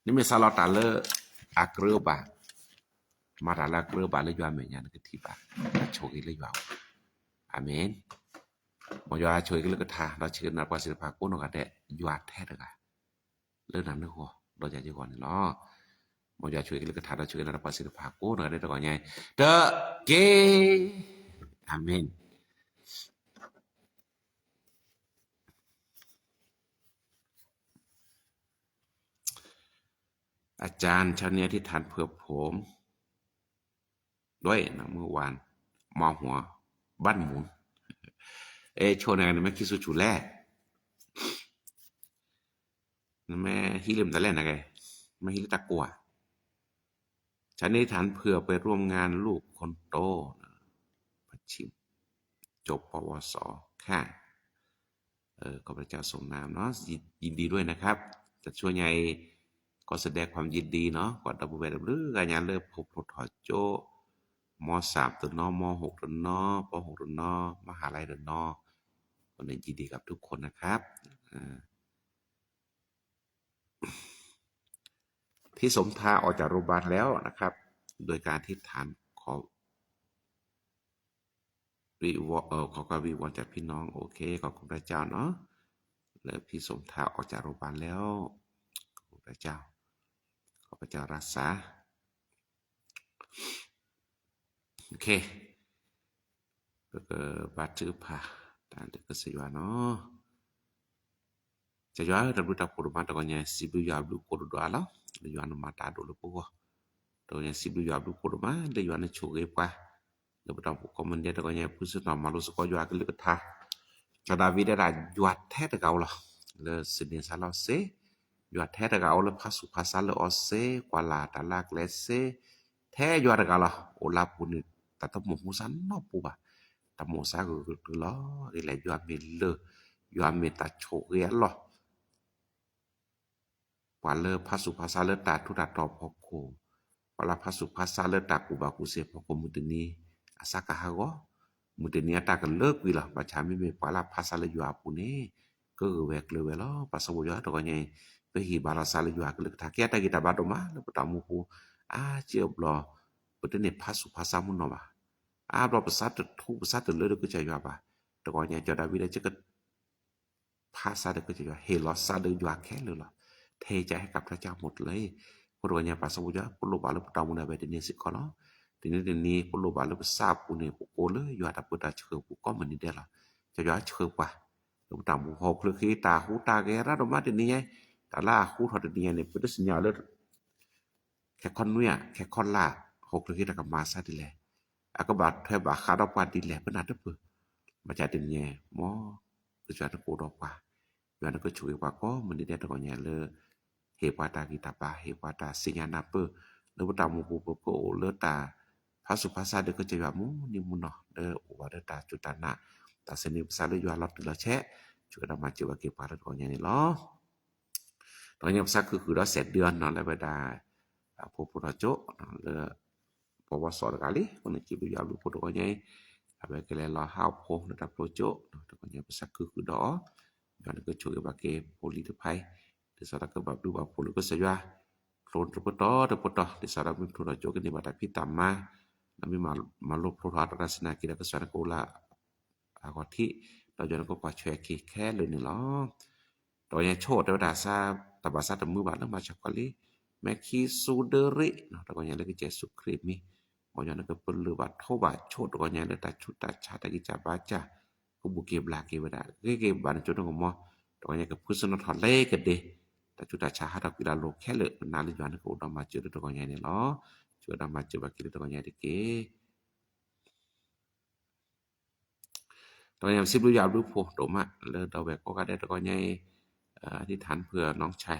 ni me sa lo ta le akreu ba mà ta la akreu ba le doa me nya cái thi ba ta chue le doa amen บ่ยาช่วยกันเลยก็ทาเราเชิญนักปราชญ์ภาคโน้ก็ได้ยาแท้ดะเรื่องนั้นเด้อโหเราจะอยู่ก่อนเนาะบ่ยาช่วยกันเลยก็ทาเราช่วยนักปราชญ์ภาคโน้ก็ได้ตะก่อนใหญ่เด้อเกอาเมนอาจารย์ชาวเนียที่ทานเพื่อผมด้วยนะเมื่อวานมาหัวบ้านหมุนโชว์ในแม่คิสุชูแลแม่ฮิลิมตะแลนะไงแม่ฮิลิตะกัวฉันได้ฐานเพื่อไปร่วมงานลูกคนโตปัจฉิมจบปวสค่ะขอพระเจ้าทรงนามเนาะยินดีด้วยนะครับจะช่วยใหญ่ก็แสดงความยินดีเนาะก่อนดับเบิลหรือกางานเลิกพบถอดโจม.3 ตัวนอม.6 ตัวนอป.6 ตัวนอมหาลัยตัวนอวันนี้ยินดีกับทุกคนนะครับที่สมทาออกจากโรงพยาบาลแล้วนะครับโดยการที่ฐานขอการวิวอนจากพี่น้องโอเคขอบคุณพระเจ้าเนาะแล้วพี่สมทาออกจากโรงพยาบาลแล้วขอบคุณพระเจ้าขอพระเจ้ารักษาโอเคก็บัดชื่อพาตามที่เสยว่าเนาะจะย้ายระบุตะปุรมาตะกอนเนี่ยสิบยาบลูโคดอาลาเลยยานมาตาโดลปุกตัวเนี่ยสิบยาบลูโคดมาเลยยานโชเกปะระบุตะปุกมันเดตะกอนเนี่ยพุสนอมาลุสก็ยากลึกทาจะดาวิดได้ยวัดแท้ตะเกาล่ะเลยสิเนซาลอเซยวัดแท้ตะเกาเลยพาสุภาษาเลยอเซกว่าลาตะลากเลเซแท้ยวัดตะเกาล่ะโอลาปุนตะตะหมมุสันนอปูบะตะหมซาก็ล้ออีแลยวัดเมลยวัดเมตาโชเกยล่ะว่าเลพระสุภาษาเลตาทุตาตอบพอโคว่าละพระสุภาษาเลตากูบากูเสพอโคมุตนี้อาสากะฮะก็มุตนี้ตากันเลิกวิล่ะบัชามิเมปะละภาษาเลยัวปุเนก็แวกเลเวลอปัสสาวะตะกะใหญ่ก็หิบาลาสาเลยัวก็ลึกทาเกตะกิตาบาดมาแล้วปะตามูปูเจียบลอปะเนพระสุภาษามุนเนาะบาบลอภาษาทุภาษาเลยก็จะยัวบาตะกะใหญ่จะดาวิดจะก็ภาษาก็จะเฮลอซาเดยัวแค่เลยล่ะเทใจให้กับพระเจ้าหมดเลยพระญาปัสสาวะปุโลบาลปตามุนาเวดเนสิกอเนาะทีนี้ปุโลบาลปทราบปุเนปุโกเลยยอดปุตาเชอปุก็มันนี่ได้ล่ะจะยอดเชอป่ะ ตามบุหกคือขี้ตาหูตาแกระดมาเดนี้ไงแต่ล่าหูถอดนี้เนี่ยเป็นสัญญาเลยแค่คอนเนี่ยแค่คอนล่าหกคือขี้ตะกับมาซาดีแหละอากบาดแทบาขาดอกปาดีแหละเป็นอะไรเปล่ามาจากเดนี้หมอคือจะตะโกดอกว่าย้อนก็ช่วยว่าก็มันได้ตะกอนเนี่ยเลยเฮปาตากิตาปาเฮปาตาสิญญาณเปอร์แล้วตามมุกุโกเลตาภาษาภาษาเด็กก็จะว่ามูนิมุนเนาะเด้อว่าเด้อตาจุตานะตาเสนิภาษาเลยว่าลอดละแชะช่วยเรามาเจอว่าเก็บปาร์ตก่อนอย่างนี้ล้อตอนนี้ภาษาคือเราเสร็จเดือนเนาะแล้วไปได้พวกเราโจเลยพอว่าสอนกันเลยคนนี้คิดดูยาวรู้พวกเราไงอะไรก็เลยรอห้าวโพระดับโปรโจแต่ก่อนอย่างภาษาคือดอย้อนก็ช่วยว่าเก็บโพลิทภัยที่สารก็แบบดูว่าโพลิก็เสียว่าโคลนตัวต่อที่สารมีพวกเราโจกันในบัดพิตามมาแล้วมีมาลบพวกเราลักษณะกิจก็สารก็ละอากาศที่เราจะก็กว่าแชร์แค่เลยหนึ่งล้อตัวนี้โชดเดวดาซาตบาซาตมือบาแล้วมาจากกะลีแมคคีซูเดริเนาะตัวนี้เลยก็เจสุครีมีมอยนั้นก็เป็นลือบาทบาโชดตัวนี้เลยแต่ชุดแต่ชาติกิจาบาจ้าก็บุกเก็บลาเก็บได้เก็บบานจุดของมอตัวนี้ก็พื้นสนทอนเล่กันเดแต่จุดแต่ชาติกิจาโลกแค่เลยนาฬิกาเนี่ยก็อุดมมาเจอตัวนี้เนี่ยล้อช่วยดมาเจอบากิตัวนี้เด็กตอนนี้สิบรู้ยาวรู้โพดมาเลยเราแบบก็ได้ตัวนี้อธิษฐานเพื่อน้องชาย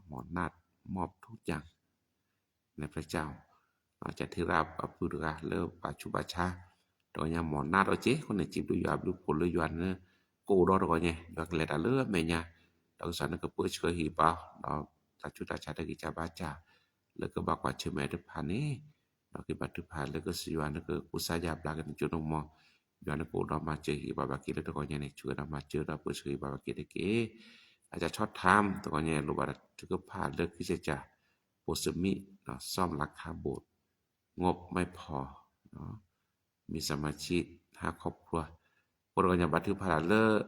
หมอนนาดมอบทุกอย่างในพระเจ้าจะที่ราบปุรกาเลิกปัจจุบันชาโดยหมอนนาดเอาเจ้คนในจิบดูยาดูผลเลยยันเนกูรอดก่อนไงอยากเล่นเลือดเมียเราสั่นก็เปิดเฉยหีบเอาเราตัดชุดตัดชาติกิจบ้าจ่าแล้วก็บอกว่าเชื่อแม่ทุกผ่านนี้เราคิดบัตรทุกผ่านแล้วก็สิวันแล้วก็อุตสาหยาบลากันจุดนมย้อนกูเรามาเจอหีบากิแล้วตัวก่อนไงช่วยเรามาเจอเราเปิดเฉยบากิเด็กอาจจะชอบทำตัวนี้รูปแบบที่ก็ผ่านเลือกที่จะโพสมิเนาะซ่อมราคาโบสถ์งบไม่พอเนาะมีสมาชิกหาครอบครัวพวกเราอย่างบัตรที่ผ่านเลือก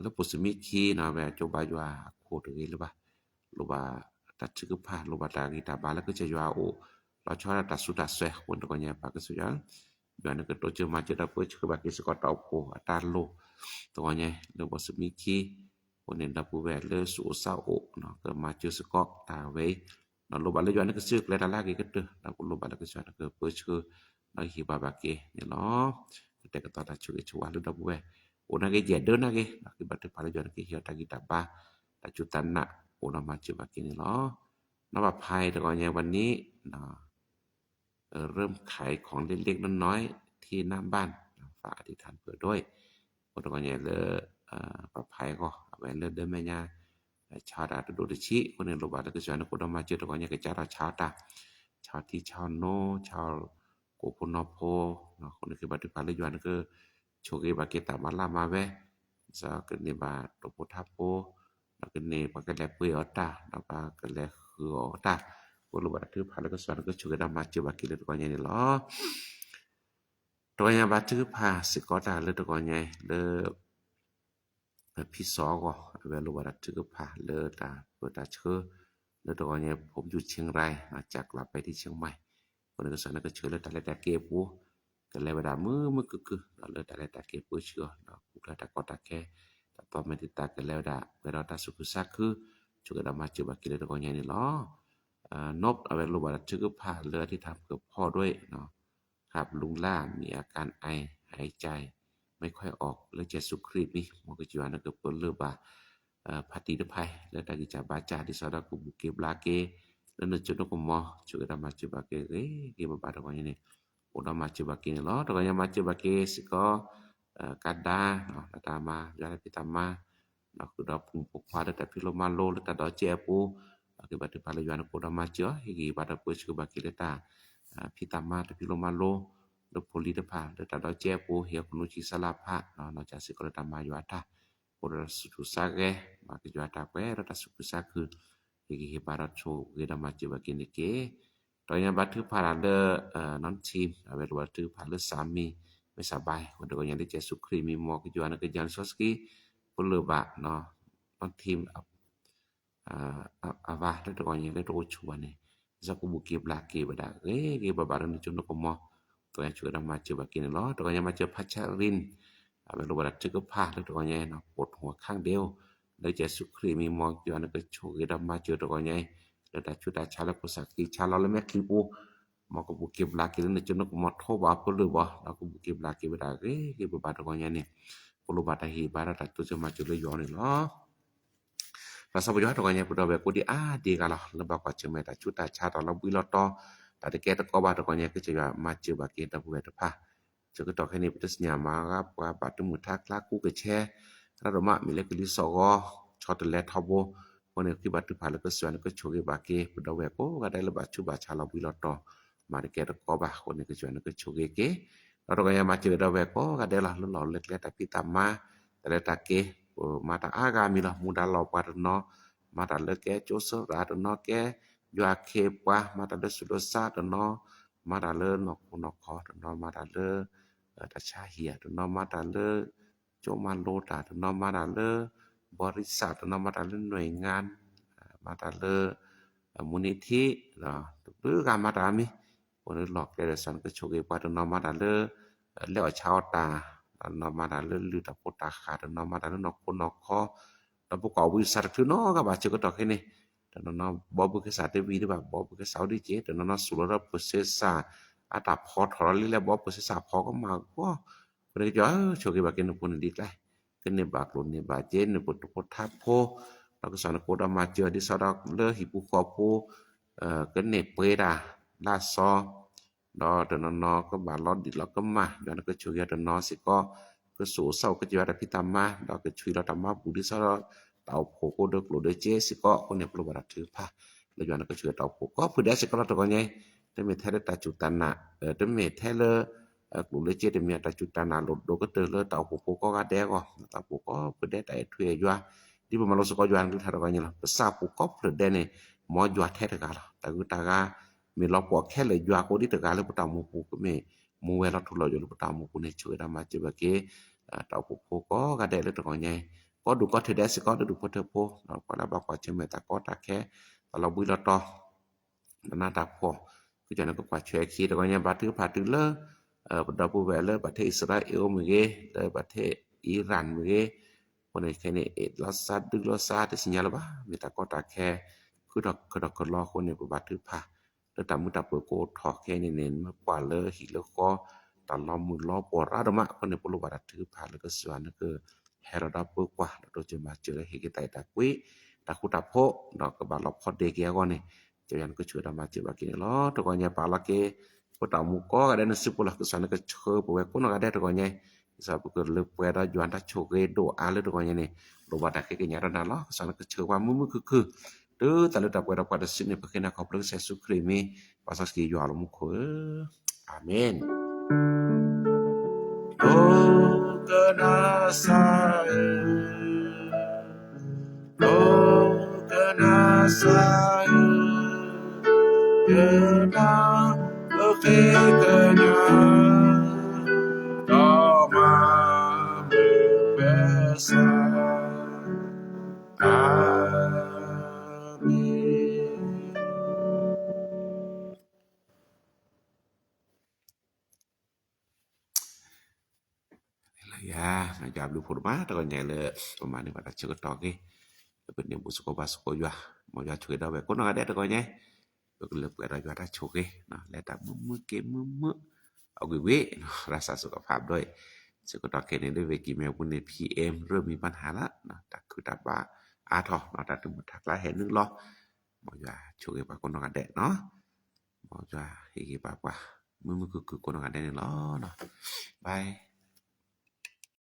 แล้วโพสมิคีเนาะแบบโจบายว่าโคตรเลยหรือเปล่ารูปแบบตัดชื่อผ่านรูปแบบตากีตาบาแล้วก็จะว่าโอ้เราชอบตัดสุดตัดเสียคนตัวนี้ปากก็สุดยอดย้อนก็ตัวเจอมาเจอเราเปิดชื่อบัตรที่สกอตเอาโคอัตราโลตัวนี้เรื่องโพสมิคีคนเห็นดับเวลเลอร์สูซาโอเนาะก็มาเจอสกอตตาไว้เนาะโลบาเลยย้อนก็ซื้อเลยตาลากก็เด้อเราก็โลบาเลยก็ชวนก็เปิดชื่อเราหิบาบาเกเนี่ยเนาะแต่ก็ตอนนั้นช่วยช่วยดับเวลโอ้นักเก็ตเดินนักเก็ตนักบัตรพาเลยย้อนก็เหี่ยวตากิตาบ้าตาจุตันนะโอ้เรามาเจอบาเกเนี่ยเนาะนับว่าภายแต่ก่อนเนี่ยวันนี้เนาะเริ่มขายของเล็กๆน้อยๆที่หน้าบ้านฝากอธิษฐานเผื่อด้วยคนก่อนเนี่ยเลยปลอดภัยก็เอาไว้เลือดเดินแม่ยาชาวดาดูดิชิคนอื่นรู้บ้างแล้วก็ชาวนักคนมาเจอตัวก่อนเนี่ยก็จะเราชาวตาชาวที่ชาวโนชาวโกพุนอโพคนนี้คือบัตรพาเลยย้อนก็โชคดีบาเกตามาลามาเวจะเกิดในบาตโพทัพโพแล้วก็ในบาเกลเปย์อตาแล้วบาเกลคืออตาคนรู้บ้างถือพาแล้วก็ชาวก็ช่วยกันมาเจอบาเกลตัวก่อนเนี่ยล้อตัวอย่างบัตรถือพาสิกอตาเลยตัวก่อนเนี่ยเลยพี่สอก็เวลาวันที่ก็ผ่านเลยตาเปิดตาเชื่อแล้วตอนนี้ผมอยู่เชียงรายจากกลับไปที่เชียงใหม่คนนึงก็สอนก็เชื่อแล้วแต่ละตาเก็บปูก็เลยเวลามือคือเราเลยแต่ละตาเก็บปูเชื่อเราพูดแล้วตาก็ตาแค่แต่ตอนไม่ติดตากันแล้วดาเวลาตาสุขสักคือช่วยกันมาเจอบักกิเลสตอนนี้นี่ล้อนบเอาไว้รู้ว่าชื่อก็ผ่านเลือที่ทำกับพ่อด้วยเนาะครับลุงล่ามีอาการไอหายใจไม่ค่อยออกแล้วจะสุครีบนี่มันก็จะว่านั่นก็เป็นเรื่องว่าพัติดภัยแล้วตากิจาบาจาที่สระกุบุเก็บลาเกแล้วนึกจนก็มอช่วยกันมาจีบาเกเก็บบาตรงนี้อุดมมาจีบาเกนี่ล้อตรงนี้มาจีบาเกสิก็กันดาเนาะตามาจารพิตามาเราคือเราพุ่งปกฟ้าแต่พิโลมาโลแล้วตาดอเจปูคือบัตรพาลยานอุดมมาเจอฮีบัตรเปิดชื่อบาเกเลตาพิตามาแต่พิโลมาโลแล้วโพลีเดพาแล้วตาดอเจปูเฮียคุนุชิสลาภะเนาะนอกจากสิกรตามาอยู่อัตตาOra susage maka juata pe rata sukusaku higi hibarat cho geda machi bagini ke tonya batu parade non team abe batu parade sami ไม่สบายคนเดียวยังได้เจอสุครีมีหมอกอยู่อันก็ยันซอสกี้พลบะเนาะบางทีมว่าแล้วตัวยังได้โรชวนเนี่ยจะกูบุกเก็บลาเก็บได้เก็บบาร์นี่จนก็มอตัวยังช่วยเรามาเจอบักกินล้อตัวยังมาเจอพัชริน เวลาบ่ได้จึกพาเลยตัวใหญ่เนาะปวดหัวข้างเดียวเลยจะสุขรีมีมองอยู่อันก็โชกดมาเจอตัวใหญ่แล้วได้ชุดได้ชาแล้วก็สักที่ชาแล้วแม่คลิปูมอก็บ่เก็บลากินจนก็มาโทบาปเลยบ่แล้วก็บ่เก็บลากินบ่ได้เก็บบาตัวใหญ่นี่ปลุบาตะฮีบาระตัวจะมาจุเลยยอนี่เนาะราสบยอตัวใหญ่ปุดแบบกูดีดีกะละแล้วบอกว่าจะไม่ได้ชุดได้ชาตอนเราบุยลอตอแต่แกตะก็บาตัวใหญ่ก็จะมาเจอบาเกตะผู้เวทพาจะก็ตอแค่นี้พุทธสัญญามาครับว่าบาดมือทักลากูก็แช่ระดมะมีเลกลิสอกชอตแลทอโบวันนี้ที่บาดพาแล้วก็สวนก็โชกบาเกปุดแบบก็ได้ระบาดชุบาชาเราบุยลอตอมาแกตะก็บาคนนี้ก็สวนก็โชกเกเราก็ยังมาเจอดาวแบบก็ได้ละหล่อเล็กๆแต่พี่ตามมาแต่ตะเกมาตาอากามีละมุดาลอปาดเนาะมาตาเลแกโจเซราดเนาะแกยาเคปะมาตาเลสุดซาดเนาะมาตาเลนอกนอกคอเนาะมาตาเลตาชาเหียเนาะมาตาเลโจมาโลตาเนาะมาตาเลบริษัทเนาะมาตาเลหน่วยงานมาตาเลมูลนิธิเนาะหรือการมาตามีคนหลอกได้สันก็โชคปาดเนาะมาตาเลแล้วชาวตาเนาะมาตาเลลือตะโปตาขาดเนาะมาตาเลนอกคนนอกคอแล้วพวกเอาวิสัทคือเนาะก็บาจะก็ตอกให้นี่แต่เนาะบ่บ่คือสาเตวีหรือบ่บ่คือสาวดีเจแต่เนาะสุรโปรเซสซาอาตาพอทอลิแล้วบ่โปรเซสซาพอก็มาก็เพิ่นก็โชคบาเกนคนดีได้ก็เนี่ยบากลนเนี่ยบาเจนปุตปทัพโพแล้วก็สอนโคดมาเจอดิสอดเลหิปุคอโพก็เนี่ยเปดาลาซอดอเดนนอก็บาลอดิแล้วก็มาแล้วก็ช่วยเดนอสิก็ก็สู่เศร้าก็จะว่าพิตามาแล้วก็ช่วยเราตามาบุดิสอดเตาโพโกเดกโลเดเจสิก็คนเนี่ยปรุบาถือพาแล้วอย่างนั้นก็ช่วยเตาโพก็ผู้ใดสิก็ตัวใหญ่ได้เมแท้ตาจุตันนะได้เมแท้เลกลุ่มเลเจได้เมตาจุตันนะโดก็เตอเลเตาโพก็กะแดก็เตาโพก็ผู้ใดได้ถวยอยู่di pemalo suko juan tu thara kanya pesa pu kop le dene mo jua the ta la ta gu ta ga mi lo po khe le jua ko di ta ga le puta mu pu ko me mu we lo thu lo yo le puta mu ku ne chu da ma che ba ke ta pu ko ko ga de le to kanya ko du ko the de se ko du ko the po na ko la ba ko che me ta ko ta khe ta lo bu lo to na ta po ku ja na ko kwa chwe ki ta kanya ba tu pha tu le da pu we le ba the Israel me ge le ba the Iran me geคนแค่นี้ลอซาดึกลอซาที่สัญญาละบ่มีตาก็ตาแค่คือดอกก็รอคนเนี่ยบ่บาดถือพาแล้วตามือตาเปิดโกทอแค่นี้เน้นมากว่าเลยหิแล้วก็ตาลอมือลอปอราดมะคนเนี่ยบ่รู้บาดถือพาแล้วก็สวนก็แฮรดาเปิดกว่าโดยจะมาเจอเฮกไตตากุยตาคุตาโพดอกก็บาลอพอเดเกียก่อนนี่จะยันก็ช่วยตามาเจอบากินลอตก็เนี่ยปาละเกก็ตามุก็ได้นสึปุละก็สวนก็เชอบ่ไว้คนก็ได้ตก็เนี่ยSabu ke le pueda juan ta choke do ale do kanya ni do bata ke nya rana lo sana ke chewa mu ke tu ta le ta pueda pada sini pakena ko pro se su krimi pasas ki yo alo mu ko amen oh kenasai kena kenya ya jam lu purma ta kon nyele pemane pada cek toke ben yang busuko basuko ya mo ya cek da we kono ade ta kon nye ko le pada ya ta choke nah le ta mu ke muเอาเว้รักษาสุขภาพด้วยสึกตอเคนี่ด้วยเวกิแมวคุณใน PM เริ่มมีปัญหาละนะตักคือตับว่าอาทอเนาะตักถึงทักหลายเห็นนึงรอบ่ว่าช่วยปากคนนอกแดดเนาะบ่ว่าเฮกปากว่ามือคือคนนอกแดดเนาะบาย